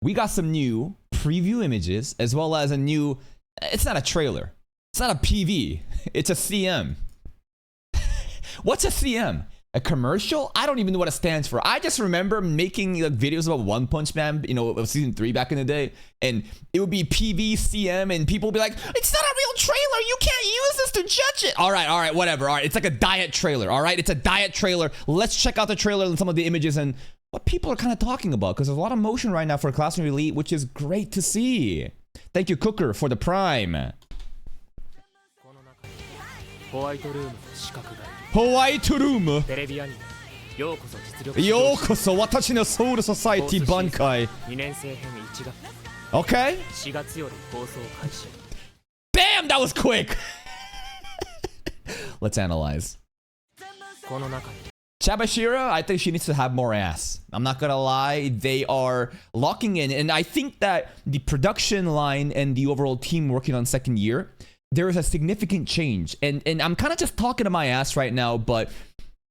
we got some new preview images as well as a new, it's not a trailer. It's not a PV. It's a CM. What's a CM? A commercial? I don't even know what it stands for. I just remember making like videos about One Punch Man, you know, of season 3 back in the day, and it would be PV, CM, and people would be like, it's not a real trailer. You can't use this to judge it. All right, whatever. All right, it's like a diet trailer. All right, it's a diet trailer. Let's check out the trailer and some of the images and what people are kind of talking about, because there's a lot of motion right now for Classroom Elite, which is great to see. Thank you, Cooker, for the Prime. White Room. ようこそ私のソウルソサイティ挽回 Okay. Damn, that was quick. Let's analyze. Chabashira, I think she needs to have more ass. I'm not gonna lie, they are locking in, and I think that the production line and the overall team working on second year, there is a significant change, and I'm kind of just talking to my ass right now, but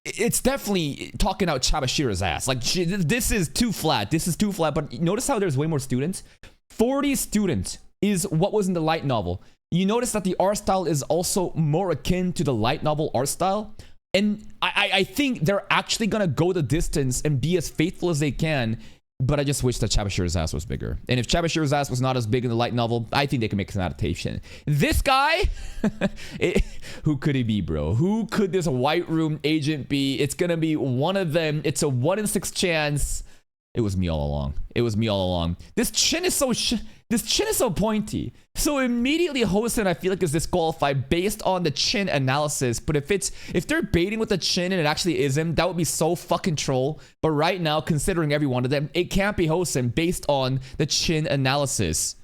it's definitely talking out Chabashira's ass. Like, this is too flat. This is too flat. But notice how there's way more students. 40 students is what was in the light novel. You notice that the art style is also more akin to the light novel art style, and I think they're actually gonna go the distance and be as faithful as they can. But I just wish that Chabashira's ass was bigger. And if Chabashira's ass was not as big in the light novel, I think they can make an adaptation. This guy, who could he be, bro? Who could this White Room agent be? It's gonna be one of them. It's a 1 in 6 chance. It was me all along. It was me all along. This chin is so pointy. So immediately Hosen, I feel like, is disqualified based on the chin analysis. But if they're baiting with the chin and it actually is him, that would be so fucking troll. But right now, considering every one of them, it can't be Hosen based on the chin analysis.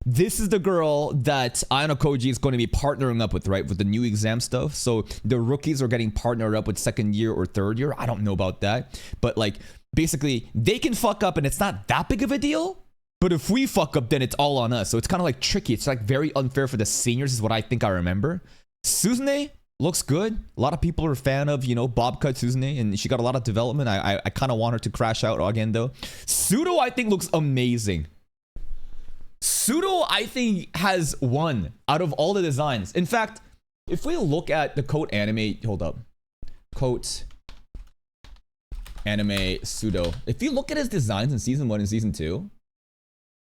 This is the girl that Ayano Koji is going to be partnering up with, right? With the new exam stuff. So the rookies are getting partnered up with second year or third year. I don't know about that. But like, basically, they can fuck up and it's not that big of a deal. But if we fuck up, then it's all on us. So it's kind of like tricky. It's like very unfair for the seniors is what I think I remember. Suzune looks good. A lot of people are a fan of, you know, Bob Cut Suzune. And she got a lot of development. I kind of want her to crash out again, though. Pseudo, I think, looks amazing. Pseudo, I think, has won out of all the designs. In fact, if we look at the Coat anime, hold up. Coat anime Pseudo. If you look at his designs in season 1 and season 2,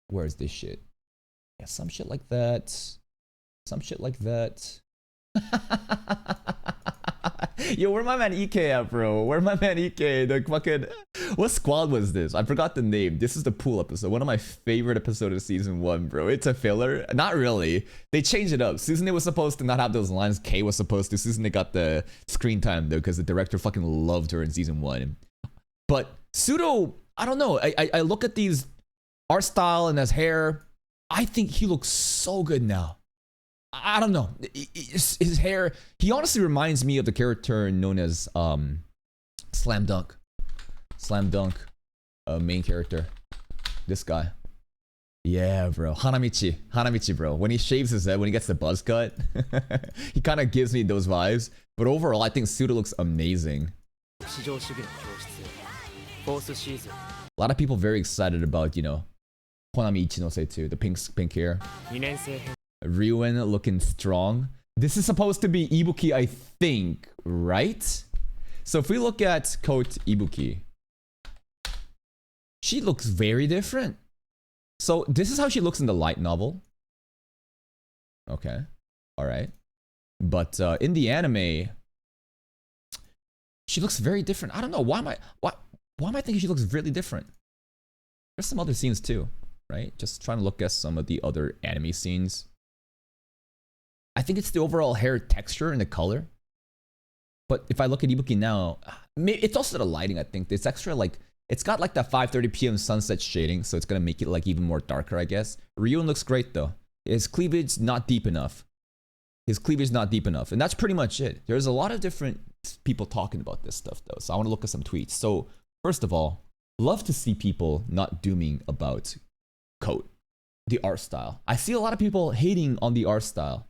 where is this shit? Yeah, some shit like that. Some shit like that. Yo, where my man Ike at, bro? Where my man Ike? The fucking... What squad was this? I forgot the name. This is the pool episode. One of my favorite episodes of season 1, bro. It's a filler. Not really. They changed it up. Suzune was supposed to not have those lines. Kay was supposed to. Suzune got the screen time, though, because the director fucking loved her in season 1. But Pseudo, I don't know. I look at these art style and his hair. I think he looks so good now. I don't know. His hair, he honestly reminds me of the character known as Slam Dunk. Slam Dunk, main character. This guy. Yeah, bro. Hanamichi. Hanamichi, bro. When he shaves his head, when he gets the buzz cut, he kind of gives me those vibes. But overall, I think Pseudo looks amazing. A lot of people very excited about, you know, Konami Ichinose too. The pink hair. Ryuen looking strong. This is supposed to be Ibuki, I think, right? So if we look at Coat Ibuki, she looks very different. So this is how she looks in the light novel. Okay. All right. But in the anime, she looks very different. I don't know. Why am I thinking she looks really different? There's some other scenes too, right? Just trying to look at some of the other anime scenes. I think it's the overall hair texture and the color. But if I look at Ibuki now, it's also the lighting, I think. It's extra, like, it's got like that 5:30 p.m. sunset shading, so it's gonna make it like even more darker, I guess. Ryuen looks great though. His cleavage not deep enough. His cleavage not deep enough. And that's pretty much it. There's a lot of different people talking about this stuff though. So I want to look at some tweets. So first of all, love to see people not dooming about Coat, the art style. I see a lot of people hating on the art style.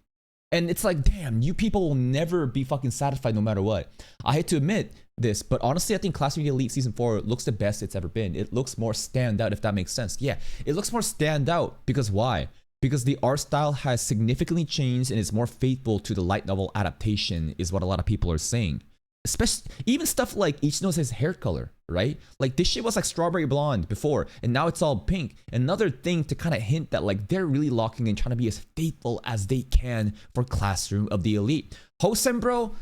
And it's like, damn, you people will never be fucking satisfied no matter what. I hate to admit, this, but honestly, I think Class of Elite Season 4 looks the best it's ever been. It looks more stand out, if that makes sense. Yeah, it looks more stand out because why? Because the art style has significantly changed and is more faithful to the light novel adaptation, is what a lot of people are saying. Especially, even stuff like Ichinose's hair color, right? Like this shit was like strawberry blonde before, and now it's all pink. Another thing to kind of hint that like they're really locking in, trying to be as faithful as they can for Classroom of the Elite. Hosen, bro.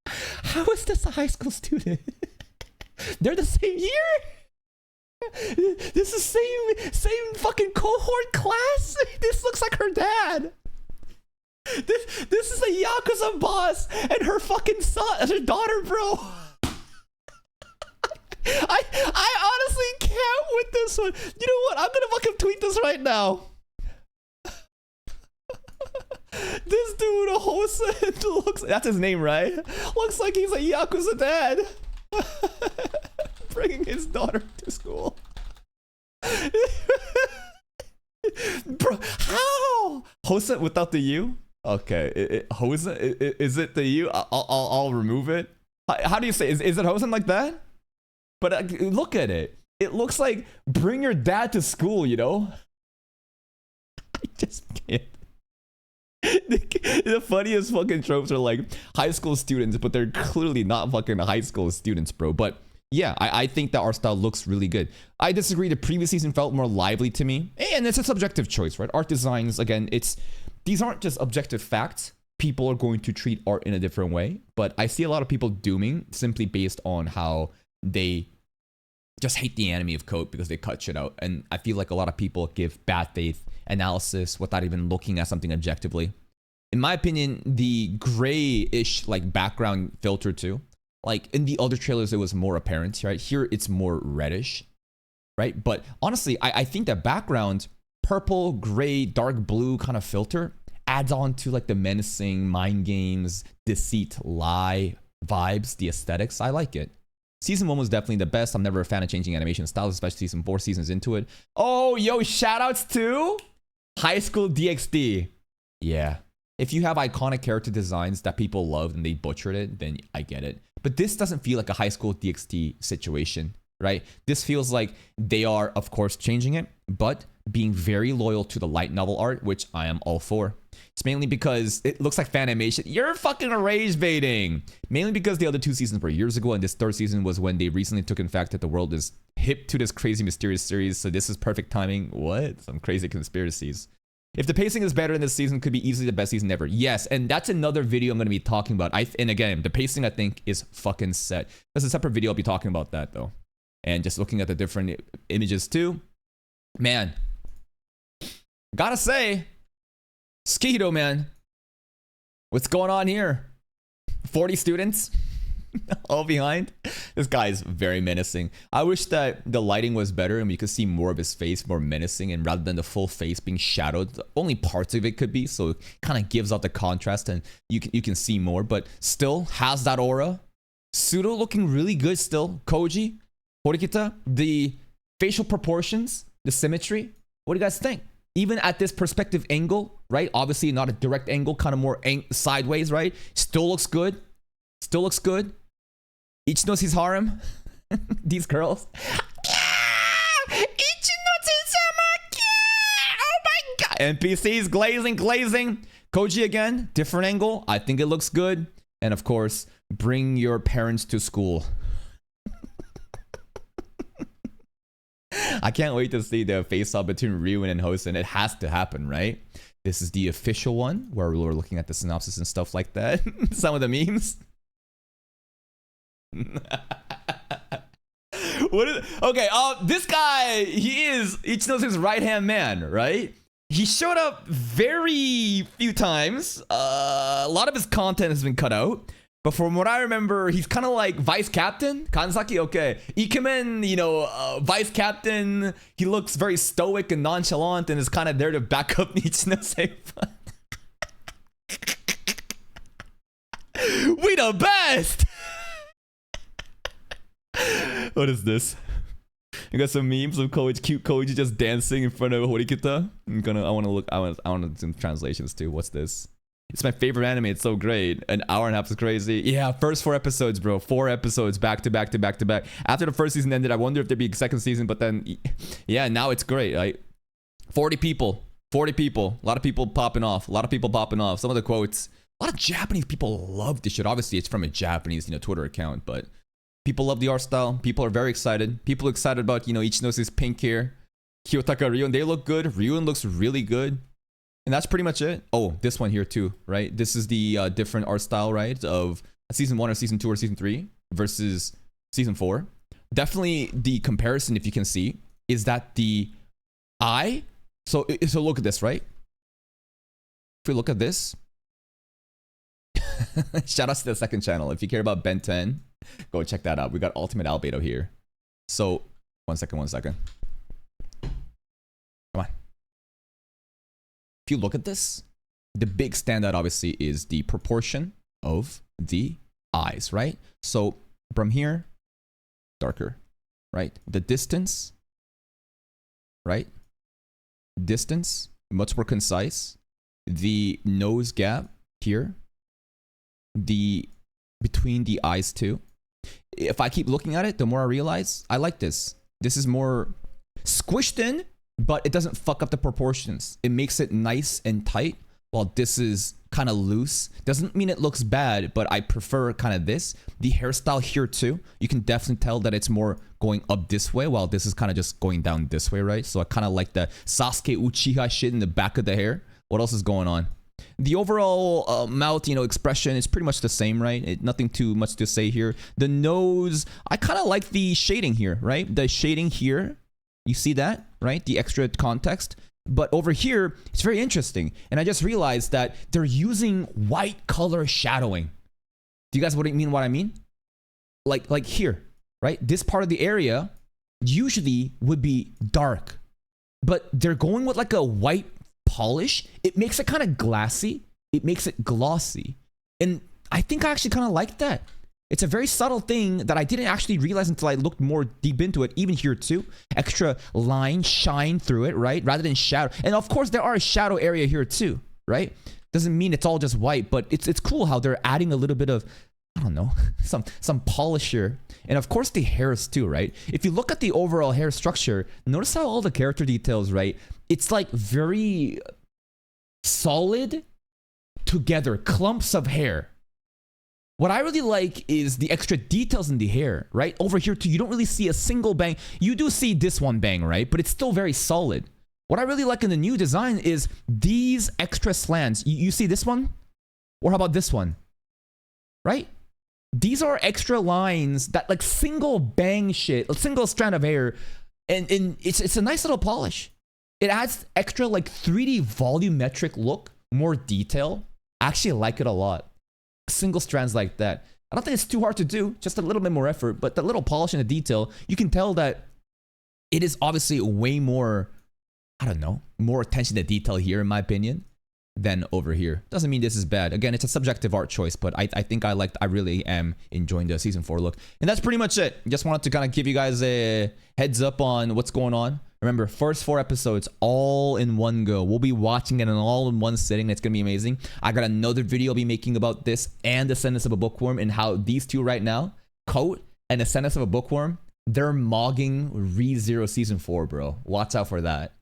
How is this a high school student? They're the same year? This is same fucking cohort class? This looks like her dad. This is a Yakuza boss and her fucking son, her daughter, bro. I honestly can't with this one. You know what? I'm gonna fucking tweet this right now. This dude, Hosen, looks, that's his name, right? Looks like he's a Yakuza dad. Bringing his daughter to school. Bro, how? Hosen without the U? Okay, Hosen, is it the U? I'll remove it. How do you say, is it Hosen like that? But look at it. It looks like bring your dad to school, you know? I just can't. The funniest fucking tropes are like high school students, but they're clearly not fucking high school students, bro. But yeah, I think that art style looks really good. I disagree. The previous season felt more lively to me. And it's a subjective choice, right? Art designs, again, these aren't just objective facts. People are going to treat art in a different way. But I see a lot of people dooming simply based on how they just hate the anime of Code because they cut shit out. And I feel like a lot of people give bad faith analysis without even looking at something objectively. In my opinion, the gray-ish like background filter too, like in the other trailers it was more apparent, right? Here it's more reddish, right? But honestly, I think that background, purple, gray, dark blue kind of filter adds on to like the menacing mind games, deceit, lie vibes, the aesthetics. I like it. Season 1 was definitely the best. I'm never a fan of changing animation styles, especially season 4 seasons into it. Oh, yo, shoutouts to High School DxD. Yeah. If you have iconic character designs that people loved and they butchered it, then I get it. But this doesn't feel like a High School DxD situation, right? This feels like they are, of course, changing it, but being very loyal to the light novel art, which I am all for. It's mainly because it looks like fan animation. You're fucking rage baiting. Mainly because the other 2 seasons were years ago, and this 3rd season was when they recently took in fact that the world is hip to this crazy mysterious series. So this is perfect timing. What? Some crazy conspiracies. If the pacing is better in this season, could be easily the best season ever. Yes, and that's another video I'm going to be talking about. And again, the pacing I think is fucking set. There's a separate video I'll be talking about that though. And just looking at the different images too. Man, gotta say, Skihiro, man, what's going on here? 40 students all behind. This guy is very menacing. I wish that the lighting was better and we could see more of his face, more menacing, and rather than the full face being shadowed, only parts of it could be, so it kind of gives out the contrast and you can see more, but still has that aura. Pseudo looking really good still. Koji, Horikita, the facial proportions, the symmetry. What do you guys think? Even at this perspective angle, right? Obviously not a direct angle, kind of more sideways, right? Still looks good. Still looks good. Ichinose harem. These girls. Ichinose-sama. Oh my god. NPCs glazing. Koji again, different angle. I think it looks good. And of course, bring your parents to school. I can't wait to see the face-off between Ryuen and Hosen. It has to happen, right? This is the official one where we're looking at the synopsis and stuff like that. Some of the memes. Okay, this guy, he is Ichinose's right-hand man, right? He showed up very few times. A lot of his content has been cut out. But from what I remember, he's kind of like vice captain. Kanzaki, okay. Ikemen, you know, vice captain. He looks very stoic and nonchalant and is kind of there to back up Ichinose. We the best! What is this? You got some memes of Koji, cute Koji just dancing in front of Horikita. I want to look, I want some translations too. What's this? It's my favorite anime. It's so great. An hour and a half is crazy. Yeah, first 4 episodes, bro. 4 episodes back to back to back to back. After the first season ended, I wonder if there'd be a second season, but then, yeah, now it's great. Right? 40 people. 40 people. A lot of people popping off. A lot of people popping off. Some of the quotes. A lot of Japanese people love this shit. Obviously, it's from a Japanese, Twitter account, but people love the art style. People are very excited. People are excited about, Ichinose pink hair. Kiyotaka Ryun, they look good. Ryun looks really good. And that's pretty much it. Oh, this one here too, right? This is the different art style, right? Of season 1 or season 2 or season 3 versus season 4. Definitely the comparison, if you can see, is that the eye. So look at this, right? If we look at this. Shout out to the second channel. If you care about Ben 10, go check that out. We got Ultimate Albedo here. So, one second. Come on. If you look at this, the big standout obviously is the proportion of the eyes, right? So from here, darker, right? The distance, right? Distance, much more concise. The nose gap here, the between the eyes too. If I keep looking at it, the more I realize I like this. This is more squished in, but it doesn't fuck up the proportions. It makes it nice and tight, while this is kind of loose. Doesn't mean it looks bad, but I prefer kind of this. The hairstyle here too, you can definitely tell that it's more going up this way, while this is kind of just going down this way, right? So I kind of like the Sasuke Uchiha shit in the back of the hair. What else is going on? The overall mouth, expression is pretty much the same, right? Nothing too much to say here. The nose, I kind of like the shading here, right? The shading here, you see that, right? The extra context. But over here, it's very interesting. And I just realized that they're using white color shadowing. Do you guys mean what I mean? Like here, right? This part of the area usually would be dark. But they're going with like a white polish. It makes it kind of glassy. It makes it glossy. And I think I actually kind of like that. It's a very subtle thing that I didn't actually realize until I looked more deep into it. Even here too, extra line shine through it, right? Rather than shadow. And of course there are a shadow area here too, right? Doesn't mean it's all just white, but it's cool how they're adding a little bit of, I don't know, some polish here. And of course the hairs too, right? If you look at the overall hair structure, notice how all the character details, right? It's like very solid together, clumps of hair. What I really like is the extra details in the hair, right? Over here too, you don't really see a single bang. You do see this one bang, right? But it's still very solid. What I really like in the new design is these extra slants. You see this one? Or how about this one? Right? These are extra lines that like single bang shit, a single strand of hair. And it's a nice little polish. It adds extra like 3D volumetric look, more detail. I actually like it a lot. Single strands like that. I don't think it's too hard to do, just a little bit more effort, but the little polish and the detail, you can tell that it is obviously way more, I don't know, more attention to detail here in my opinion than over here. Doesn't mean this is bad. Again, it's a subjective art choice, but I think I really am enjoying the season 4 look. And that's pretty much it. Just wanted to kind of give you guys a heads up on what's going on. Remember, first 4 episodes all in one go. We'll be watching it all in one sitting. It's gonna be amazing. I got another video I'll be making about this and Descendants of a Bookworm, and how these two right now, Coat and Descendants of a Bookworm, they're mogging ReZero season 4, bro. Watch out for that.